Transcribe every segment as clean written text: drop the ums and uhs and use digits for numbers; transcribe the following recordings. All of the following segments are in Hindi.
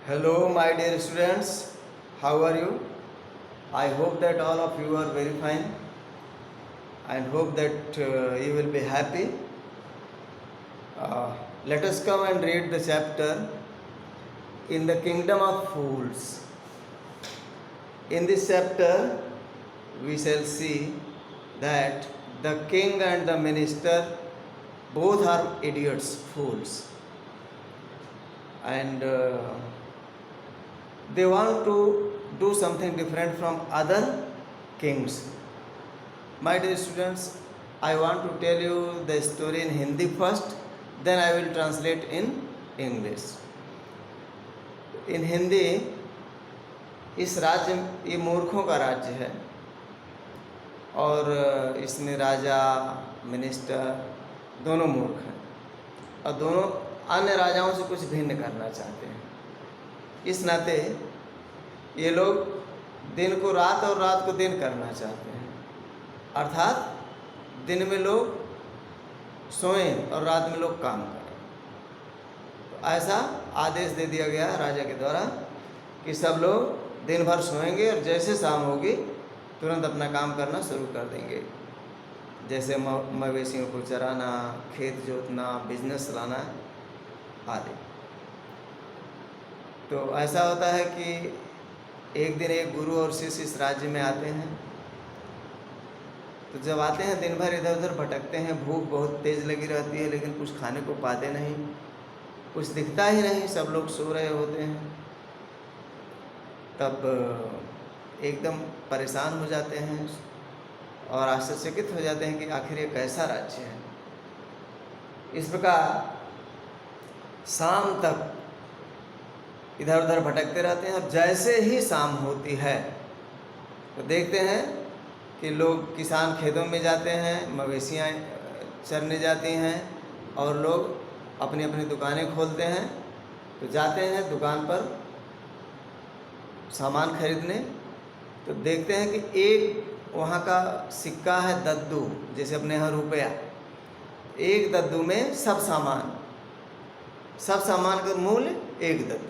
Hello, my dear students. How are you? I hope that all of you are very fine and hope that you will be happy. Let us come and read the chapter in the kingdom of fools. In this chapter, we shall see that the king and the minister both are idiots, fools, and they want to do something different from other kings. My dear students, I want to tell you the story in Hindi first, then I will translate in English. In Hindi, इस राज्य, ये मूर्खों का राज्य है और इसमें राजा मिनिस्टर दोनों मूर्ख हैं और दोनों अन्य राजाओं से कुछ भिन्न करना चाहते हैं। इस नाते ये लोग दिन को रात और रात को दिन करना चाहते हैं, अर्थात दिन में लोग सोएं और रात में लोग काम करें। तो ऐसा आदेश दे दिया गया राजा के द्वारा कि सब लोग दिन भर सोएंगे और जैसे शाम होगी तुरंत अपना काम करना शुरू कर देंगे, जैसे मवेशियों को चराना, खेत जोतना, बिजनेस चलाना आदि। तो ऐसा होता है कि एक दिन एक गुरु और शिष्य इस राज्य में आते हैं। तो जब आते हैं दिन भर इधर उधर भटकते हैं, भूख बहुत तेज़ लगी रहती है लेकिन कुछ खाने को पाते नहीं, कुछ दिखता ही नहीं, सब लोग सो रहे होते हैं। तब एकदम परेशान हो जाते हैं और आश्चर्यचकित हो जाते हैं कि आखिर ये कैसा राज्य है। इस प्रकार शाम तक इधर उधर भटकते रहते हैं और जैसे ही शाम होती है तो देखते हैं कि लोग, किसान खेतों में जाते हैं, मवेशियाँ चरने जाती हैं और लोग अपनी अपनी दुकानें खोलते हैं। तो जाते हैं दुकान पर सामान खरीदने, तो देखते हैं कि एक वहाँ का सिक्का है दद्दू, जैसे अपने यहाँ रुपया, एक दद्दू में सब सामान का मूल्य एक दद्दू।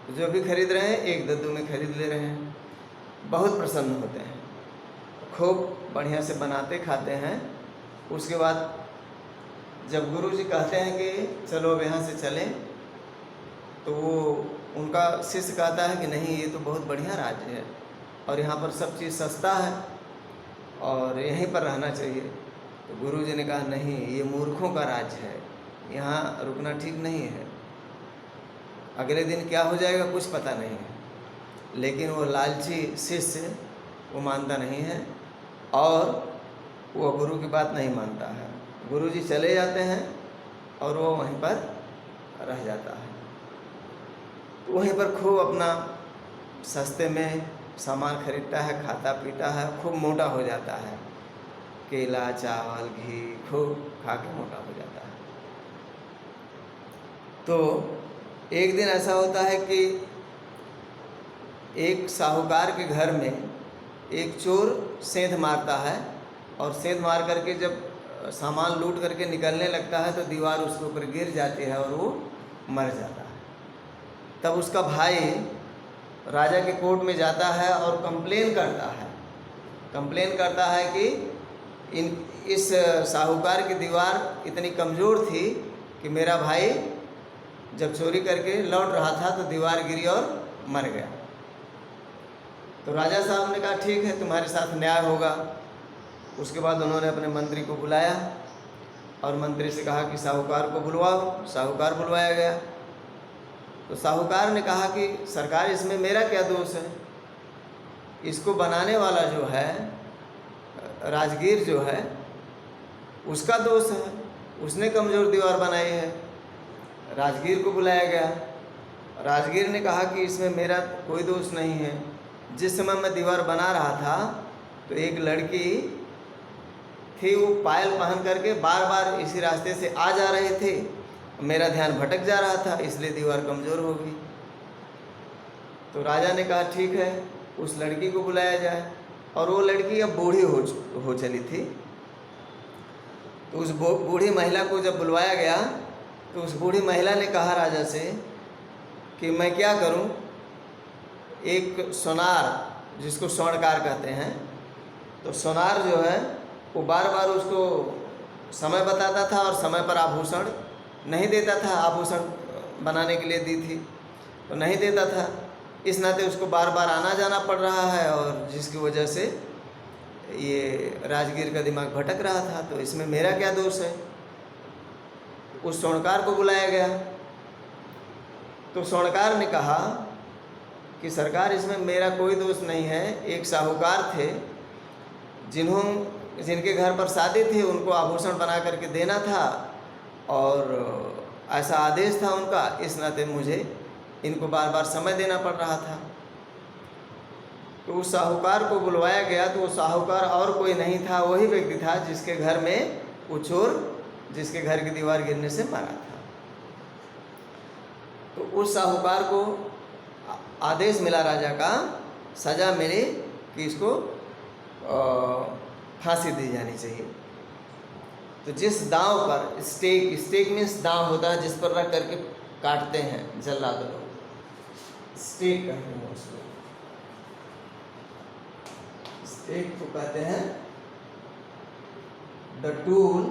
तो जो भी खरीद रहे हैं एक दद्दू में खरीद ले रहे हैं। बहुत प्रसन्न होते हैं, खूब बढ़िया से बनाते खाते हैं। उसके बाद जब गुरुजी कहते हैं कि चलो अब यहाँ से चलें, तो वो उनका शिष्य कहता है कि नहीं, ये तो बहुत बढ़िया राज्य है और यहाँ पर सब चीज़ सस्ता है और यहीं पर रहना चाहिए। तो गुरुजी ने कहा नहीं, ये मूर्खों का राज्य है, यहाँ रुकना ठीक नहीं है, अगले दिन क्या हो जाएगा कुछ पता नहीं है। लेकिन वो लालची शिष्य वो मानता नहीं है और वो गुरु की बात नहीं मानता है। गुरुजी चले जाते हैं और वो वहीं पर रह जाता है। तो वहीं पर खूब अपना सस्ते में सामान खरीदता है, खाता पीता है, खूब मोटा हो जाता है। केला, चावल, घी खूब खा के मोटा हो जाता है। तो एक दिन ऐसा होता है कि एक साहूकार के घर में एक चोर सेंध मारता है और सेंध मार करके जब सामान लूट करके निकलने लगता है तो दीवार उसके ऊपर गिर जाती है और वो मर जाता है। तब उसका भाई राजा के कोर्ट में जाता है और कंप्लेन करता है कि इस साहूकार की दीवार इतनी कमज़ोर थी कि मेरा भाई जब चोरी करके लौट रहा था तो दीवार गिरी और मर गया। तो राजा साहब ने कहा ठीक है, तुम्हारे साथ न्याय होगा। उसके बाद उन्होंने अपने मंत्री को बुलाया और मंत्री से कहा कि साहूकार को बुलवाओ। साहूकार बुलवाया गया। तो साहूकार ने कहा कि सरकार, इसमें मेरा क्या दोष है, इसको बनाने वाला जो है राजगीर जो है उसका दोष है, उसने कमज़ोर दीवार बनाई है। राजगीर को बुलाया गया। राजगीर ने कहा कि इसमें मेरा कोई दोष नहीं है, जिस समय मैं दीवार बना रहा था तो एक लड़की थी, वो पायल पहन करके बार बार इसी रास्ते से आ जा रहे थे, मेरा ध्यान भटक जा रहा था, इसलिए दीवार कमज़ोर हो गई। तो राजा ने कहा ठीक है, उस लड़की को बुलाया जाए। और वो लड़की अब बूढ़ी हो चली थी। तो उस बूढ़ी महिला को जब बुलवाया गया तो उस बूढ़ी महिला ने कहा राजा से कि मैं क्या करूं। एक सोनार, जिसको स्वर्णकार कहते हैं, तो सोनार जो है वो बार बार उसको समय बताता था और समय पर आभूषण नहीं देता था। आभूषण बनाने के लिए दी थी तो नहीं देता था, इस नाते उसको बार बार आना जाना पड़ रहा है, और जिसकी वजह से ये राजगीर का दिमाग भटक रहा था। तो इसमें मेरा क्या दोष है। उस स्वर्णकार को बुलाया गया तो स्वर्णकार ने कहा कि सरकार, इसमें मेरा कोई दोष नहीं है। एक साहूकार थे जिनके घर पर शादी थी, उनको आभूषण बना करके देना था और ऐसा आदेश था उनका, इस नाते मुझे इनको बार बार समय देना पड़ रहा था। तो उस साहूकार को बुलवाया गया तो वो साहूकार और कोई नहीं था, वही व्यक्ति था जिसके घर में वो चोर, जिसके घर की दीवार गिरने से मारा था। तो उस साहूकार को आदेश मिला राजा का, सज़ा मिली कि इसको फांसी दी जानी चाहिए। तो जिस दांव पर स्टेक मीन्स दांव होता है जिस पर रख करके काटते हैं जल्लाद लोग, स्टेक कहते हैं उसको। स्टेक को कहते हैं the tool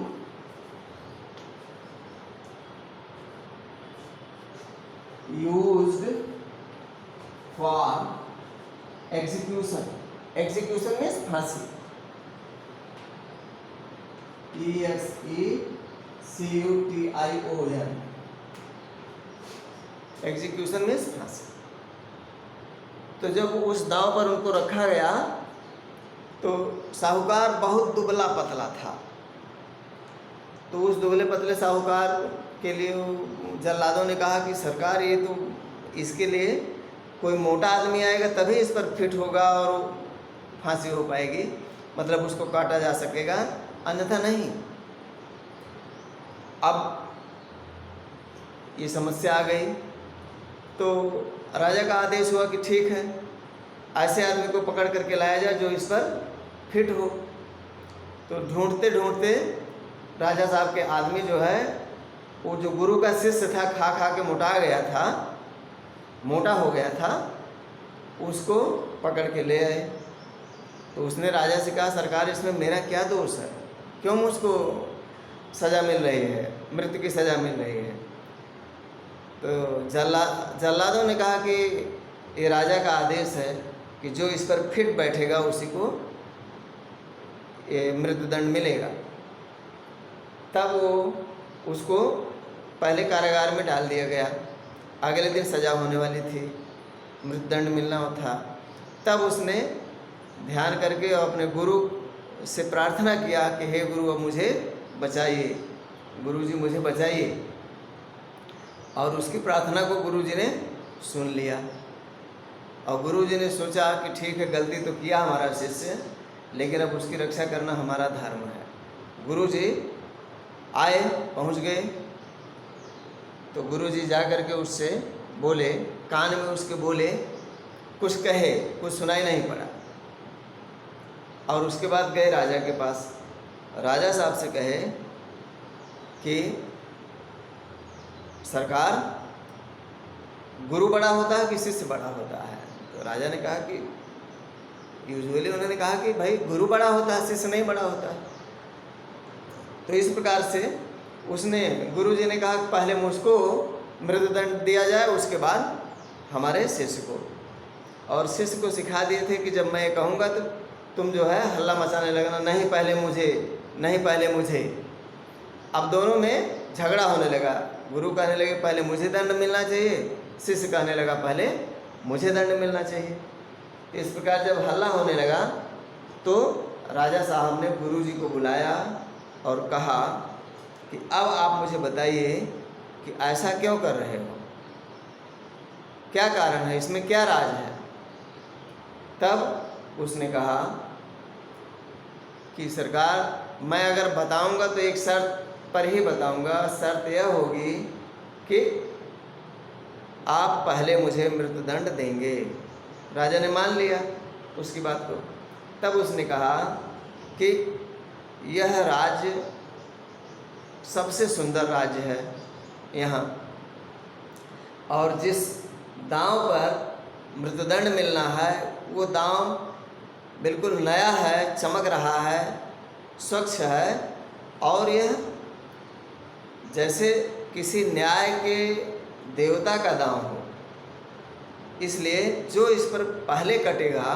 used for execution. Execution means फांसी। EXECUTION, एग्जीक्यूशन मीन्स फांसी। तो जब उस दांव पर उनको रखा गया तो साहूकार बहुत दुबला पतला था। तो उस दुबले पतले साहूकार के लिए जल्लादों ने कहा कि सरकार, ये तो इसके लिए कोई मोटा आदमी आएगा तभी इस पर फिट होगा और फांसी हो पाएगी, मतलब उसको काटा जा सकेगा, अन्यथा नहीं। अब ये समस्या आ गई तो राजा का आदेश हुआ कि ठीक है, ऐसे आदमी को पकड़ करके लाया जाए जो इस पर फिट हो। तो ढूंढते ढूंढते राजा साहब के आदमी जो है, वो जो गुरु का शिष्य था, खा खा के मोटा हो गया था, उसको पकड़ के ले आए। तो उसने राजा से कहा, सरकार, इसमें मेरा क्या दोष है, क्यों मुझको सज़ा मिल रही है, मृत्यु की सज़ा मिल रही है। तो जल्लादों ने कहा कि ये राजा का आदेश है कि जो इस पर फिट बैठेगा उसी को ये मृत्युदंड मिलेगा। तब वो उसको पहले कारागार में डाल दिया गया। अगले दिन सज़ा होने वाली थी, मृत्युदंड मिलना था। तब उसने ध्यान करके अपने गुरु से प्रार्थना किया कि हे गुरु, अब मुझे बचाइए, गुरुजी मुझे बचाइए। और उसकी प्रार्थना को गुरुजी ने सुन लिया और गुरुजी ने सोचा कि ठीक है, गलती तो किया हमारा शिष्य, लेकिन अब उसकी रक्षा करना हमारा धर्म है। गुरुजी आए, पहुंच गए। तो गुरुजी जा कर के उससे बोले, कान में उसके बोले, कुछ कहे, कुछ सुनाई नहीं पड़ा। और उसके बाद गए राजा के पास, राजा साहब से कहे कि सरकार, गुरु बड़ा होता है कि शिष्य बड़ा होता है। तो राजा ने कहा कि यूजुअली उन्होंने कहा कि भाई गुरु बड़ा होता है, शिष्य नहीं बड़ा होता है। तो इस प्रकार से उसने, गुरुजी ने कहा कि पहले मुझको मृत्युदंड दिया जाए, उसके बाद हमारे शिष्य को। और शिष्य को सिखा दिए थे कि जब मैं ये कहूँगा तो तुम जो है हल्ला मचाने लगना, नहीं पहले मुझे, नहीं पहले मुझे। अब दोनों में झगड़ा होने लगा। गुरु कहने लगे पहले मुझे दंड मिलना चाहिए, शिष्य कहने लगा पहले मुझे दंड मिलना चाहिए। इस प्रकार जब हल्ला होने लगा तो राजा साहब ने गुरुजी को बुलाया और कहा कि अब आप मुझे बताइए कि ऐसा क्यों कर रहे हो, क्या कारण है, इसमें क्या राज है। तब उसने कहा कि सरकार, मैं अगर बताऊंगा तो एक शर्त पर ही बताऊंगा। शर्त यह होगी कि आप पहले मुझे मृत्युदंड देंगे। राजा ने मान लिया उसकी बात को। तब उसने कहा कि यह राज्य सबसे सुंदर राज्य है यहाँ, और जिस दांव पर मृत्युदंड मिलना है, वो दांव बिल्कुल नया है, चमक रहा है, स्वच्छ है, और यह जैसे किसी न्याय के देवता का दांव हो। इसलिए जो इस पर पहले कटेगा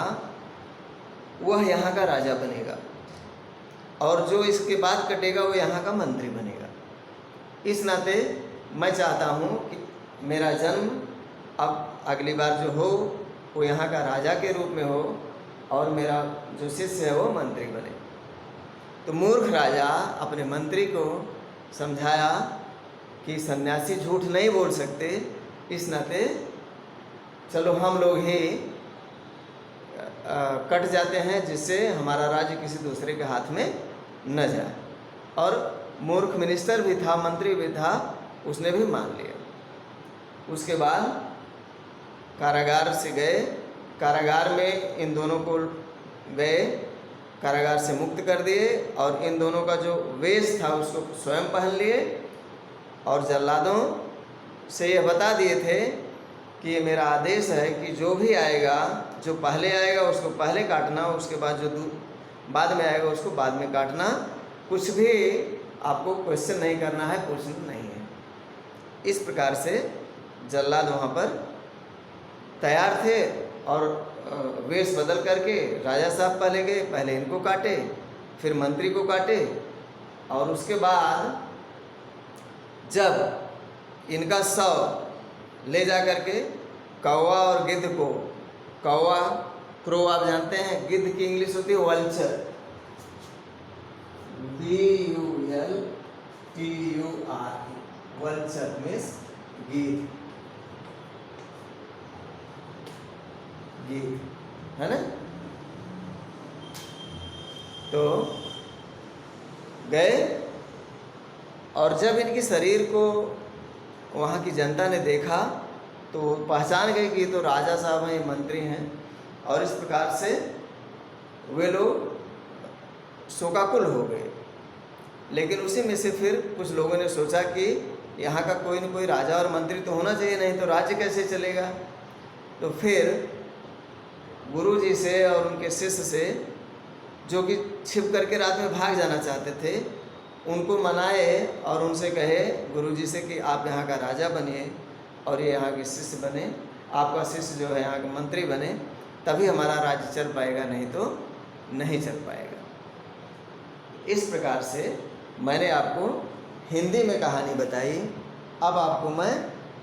वह यहाँ का राजा बनेगा, और जो इसके बाद कटेगा वो यहाँ का मंत्री बनेगा। इस नाते मैं चाहता हूँ कि मेरा जन्म अब अगली बार जो हो वो यहाँ का राजा के रूप में हो, और मेरा जो शिष्य है वो मंत्री बने। तो मूर्ख राजा अपने मंत्री को समझाया कि सन्यासी झूठ नहीं बोल सकते, इस नाते चलो हम लोग ही कट जाते हैं, जिससे हमारा राज्य किसी दूसरे के हाथ में न जाए। और मूर्ख मिनिस्टर भी था, मंत्री भी था, उसने भी मान लिया। उसके बाद कारागार से गए, कारागार में इन दोनों को गए, कारागार से मुक्त कर दिए, और इन दोनों का जो वेश था उसको स्वयं पहन लिए, और जल्लादों से यह बता दिए थे कि ये मेरा आदेश है कि जो भी आएगा, जो पहले आएगा उसको पहले काटना, उसके बाद जो बाद में आएगा उसको बाद में काटना, कुछ भी आपको क्वेश्चन नहीं करना है, पूछना नहीं है। इस प्रकार से जल्लाद वहाँ पर तैयार थे, और वेश बदल करके राजा साहब पहले गए, पहले इनको काटे, फिर मंत्री को काटे, और उसके बाद जब इनका शव ले जा करके कौवा और गिद्ध को, कौवा क्रो आप जानते हैं, गिद्ध की इंग्लिश होती है वल्चर, VULTUR, वल्चर मीन्स गिद्ध, गिद्ध है ना। तो गए, और जब इनके शरीर को वहाँ की जनता ने देखा तो पहचान गए कि ये तो राजा साहब हैं, ये मंत्री हैं, और इस प्रकार से वे लोग शोकाकुल हो गए। लेकिन उसी में से फिर कुछ लोगों ने सोचा कि यहाँ का कोई न कोई राजा और मंत्री तो होना चाहिए, नहीं तो राज्य कैसे चलेगा। तो फिर गुरु जी से और उनके शिष्य से, जो कि छिप करके रात में भाग जाना चाहते थे, उनको मनाए और उनसे कहे गुरुजी से कि आप यहाँ का राजा बनिए और ये यहाँ के शिष्य बने, आपका शिष्य जो है यहाँ का मंत्री बने, तभी हमारा राज्य चल पाएगा, नहीं तो नहीं चल पाएगा। इस प्रकार से मैंने आपको हिंदी में कहानी बताई। अब आपको मैं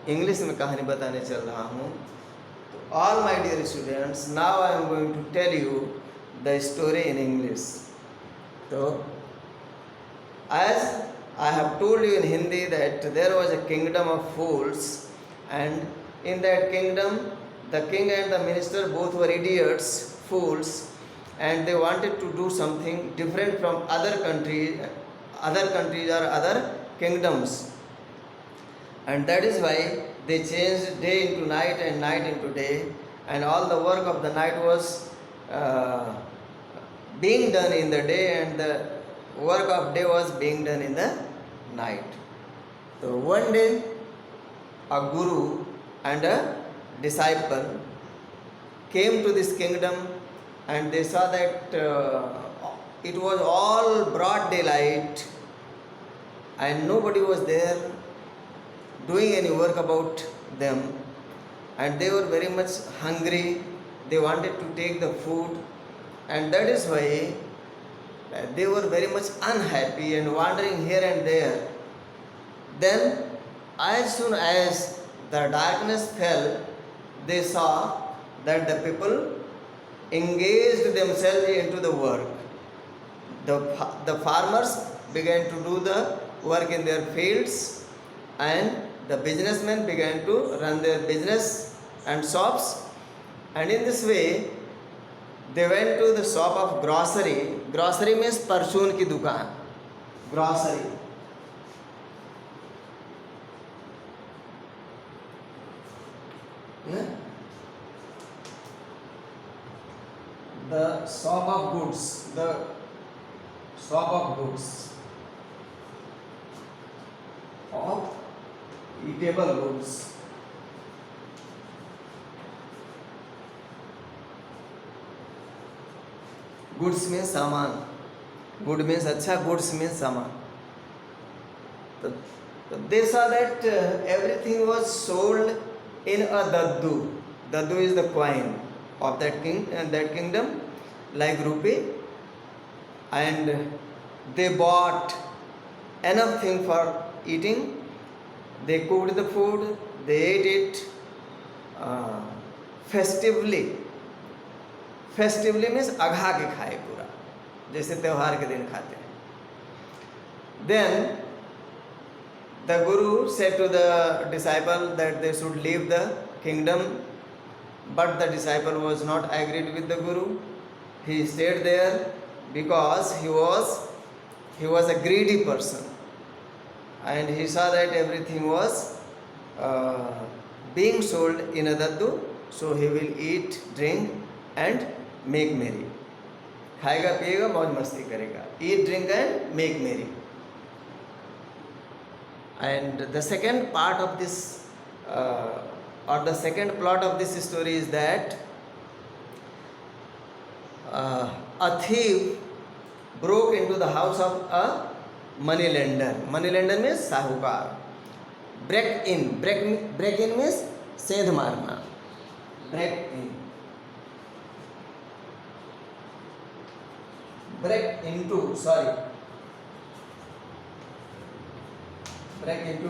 इंग्लिश में कहानी बताने चल रहा हूँ। तो all my dear students, now I am going to tell you the story in English. तो as I have told you in Hindi that there was a kingdom of fools, and in that kingdom the king and the minister both were idiots, fools, and they wanted to do something different from other countries or other kingdoms, and that is why they changed day into night and night into day, and all the work of the night was being done in the day, and the work of day was being done in the night. So one day a guru and a disciple came to this kingdom, and they saw that it was all broad daylight and nobody was there doing any work about them, and they were very much hungry. They wanted to take the food, and that is why they were very much unhappy and wandering here and there. Then as soon as the darkness fell, they saw that the people engaged themselves into the work. The farmers began to do the work in their fields, and the businessmen began to run their business and shops, and in this way they went to the shop of grocery. Grocery means परचून की दुकान, grocery. The shop of goods, the shop of goods, of eatable goods. Goods means saman. Good means अच्छा, goods means saman. So they saw that everything was sold in a daddu. Daddu is the coin of that kingdom, like rupee, and they bought enough thing for eating. They cooked the food, they ate it festively. Festively means अघा के खाए पूरा, जैसे त्यौहार के दिन खाते हैं. Then the guru said to the disciple that they should leave the kingdom, but the disciple was not agreed with the guru. He stayed there because he was a greedy person, and he saw that everything was being sold in a daddu, so he will eat, drink and make merry. खाएगा पिएगा मौज मस्ती करेगा. Eat, drink and make merry. And the second part of this or the second plot of this story is that a thief broke into the house of a money lender. Money lender means साहूकार. Break in means सेंध मारना. Break in. Break into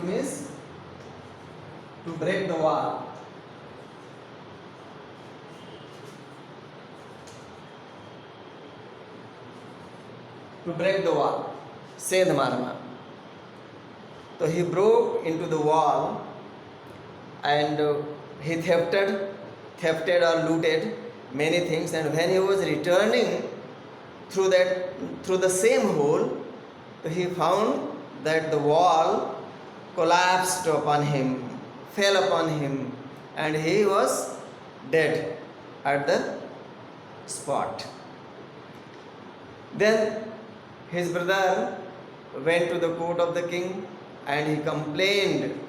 means to break the wall. To break the wall, सेंध मारना. So he broke into the wall and he thefted or looted many things, and when he was returning through the same hole, he found that the wall collapsed upon him, fell upon him, and he was dead at the spot. Then his brother went to the court of the king, and he complained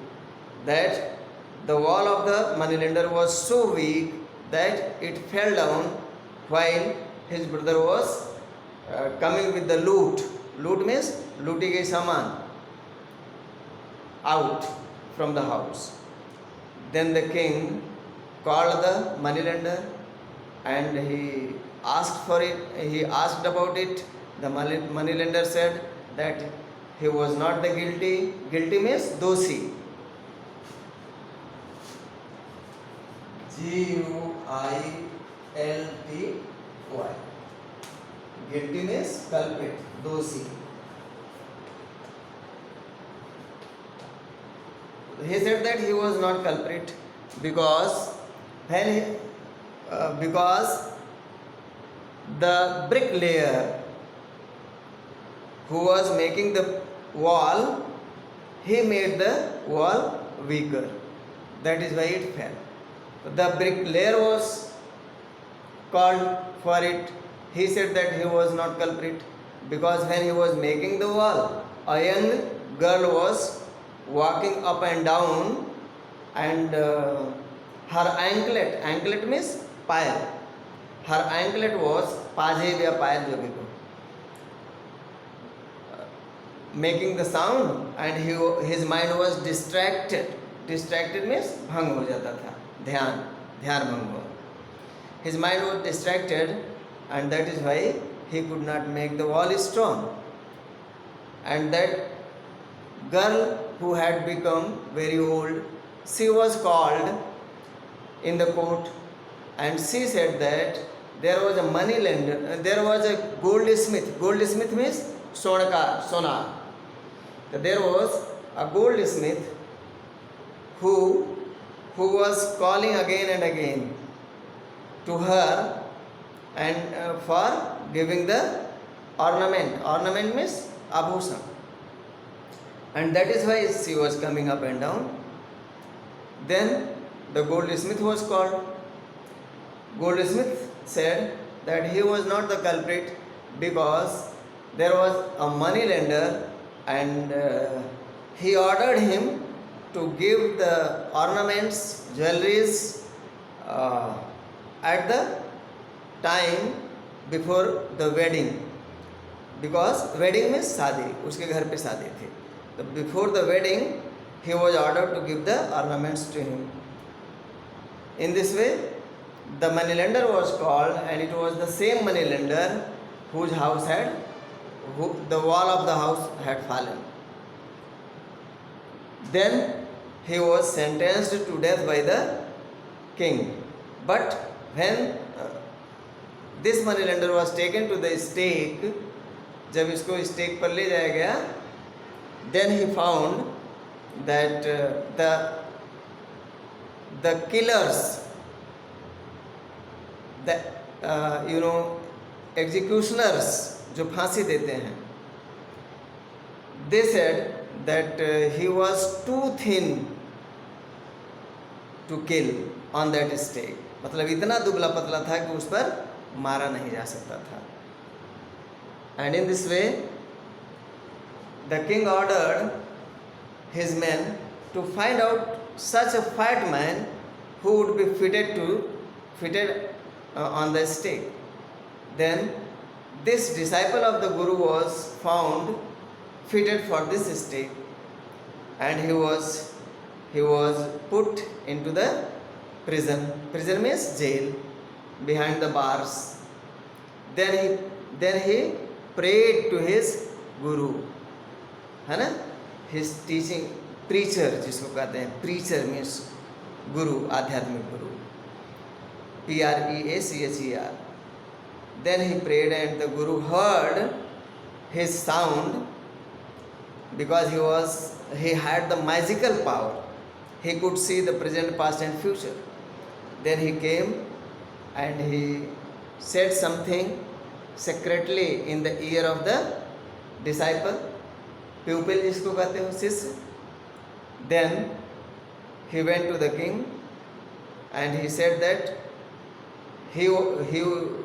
that the wall of the moneylender was so weak that it fell down while his brother was coming with the loot. Loot means looting a saman out from the house. Then the king called the moneylender and he asked for it. He asked about it. The moneylender said that he was not the guilty. Guilty means doshi. Guilty. Guilty means culprit, doshi. He said that he was not culprit because the bricklayer who was making the wall, he made the wall weaker. That is why it fell. The bricklayer was called for it. He said that he was not culprit because when he was making the wall, a young girl was walking up and down, and her anklet means pile. Her anklet was pajeb ya pile jo bhi ko, making the sound, and his mind was distracted. Distracted means bhang ho jata tha, dhyan bhang ho. His mind was distracted, and that is why he could not make the wall strong. And that girl who had become very old, she was called in the court, and she said that there was a money lender, there was a goldsmith. Goldsmith means sonar. There was a goldsmith who was calling again and again to her and for giving the ornament means abhushan, and that is why she was coming up and down. Then the goldsmith was called. Goldsmith said that he was not the culprit because there was a money lender, and he ordered him to give the ornaments, jewelries at the time before the wedding, because wedding means शादी, उसके घर पे शादी थी. So before the wedding he was ordered to give the ornaments to him. In this way the moneylender was called, and it was the same moneylender whose house had, the wall of the house had fallen. Then he was sentenced to death by the king. But when this moneylender was taken to the stake, जब इसको स्टेक पर ले जाया गया, then he found that the killers, the executioners जो फांसी देते हैं, they said that he was too thin to kill on that stake. मतलब इतना दुबला पतला था कि उस पर मारा नहीं जा सकता था. And in this way the king ordered his men to find out such a fat man who would be fitted on the stake. Then this disciple of the Guru was found fitted for this stake, and he was put into the prison. Prison means jail, behind the bars. Then he prayed to his Guru, है ना, his teaching preacher जिसको कहते हैं, preacher means Guru, आध्यात्मिक गुरु, Preacher. Then he prayed, and the Guru heard his sound, because he had the magical power. He could see the present, past and future. Then he came and he said something secretly in the ear of the disciple, pupil जिसको कहते हैं, शिष्य. Then he went to the king and he said that he who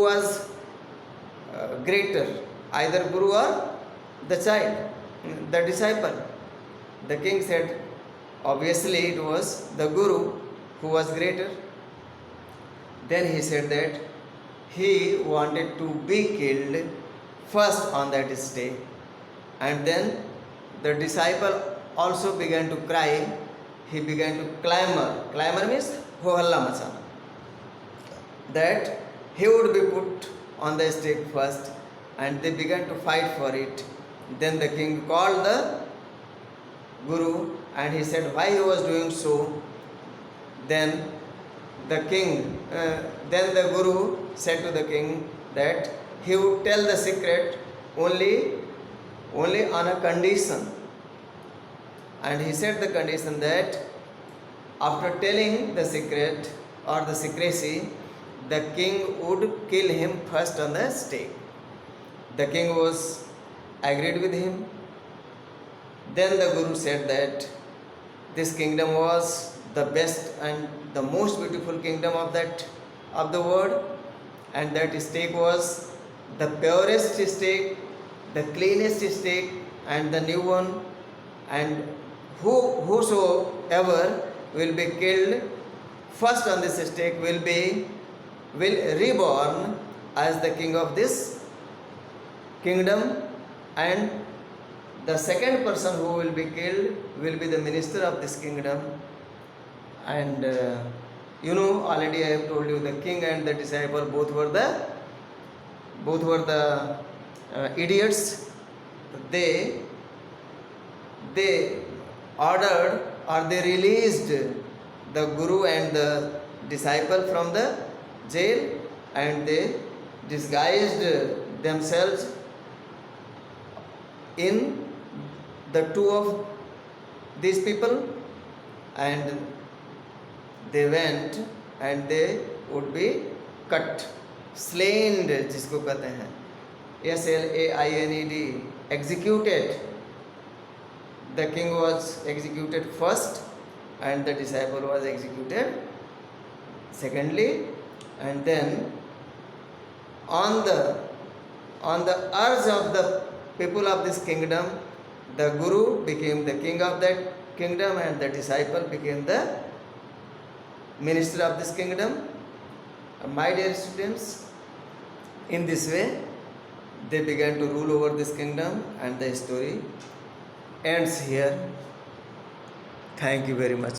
was greater, either Guru or the child, the disciple. The king said, obviously it was the Guru who was greater. Then he said that he wanted to be killed first on that stake, and then the disciple also began to cry. He began to clamor. Clamor means ho halla machana, that he would be put on the stake first, and they began to fight for it. Then the king called the Guru and he said why he was doing so. Then the Guru said to the king that he would tell the secret only on a condition. And he said the condition that after telling the secret or the secrecy, the king would kill him first on the stake. The king was agreed with him. Then the Guru said that this kingdom was the best and the most beautiful kingdom of the world, and that stake was the purest stake, the cleanest stake, and the new one, and whosoever will be killed first on this stake will reborn as the king of this kingdom, and the second person who will be killed will be the minister of this kingdom. And already I have told you, the king and the disciple both were the idiots. They ordered, or they released the Guru and the disciple from the jail, and they disguised themselves in the two of these people, and they went and they would be cut, slain जिसको कहते हैं, SLAINED, executed. The king was executed first and the disciple was executed secondly, and then on the urge of the people of this kingdom, the Guru became the king of that kingdom and the disciple became the minister of this kingdom. My dear students, In this way, they began to rule over this kingdom, and the story ends here. Thank you very much.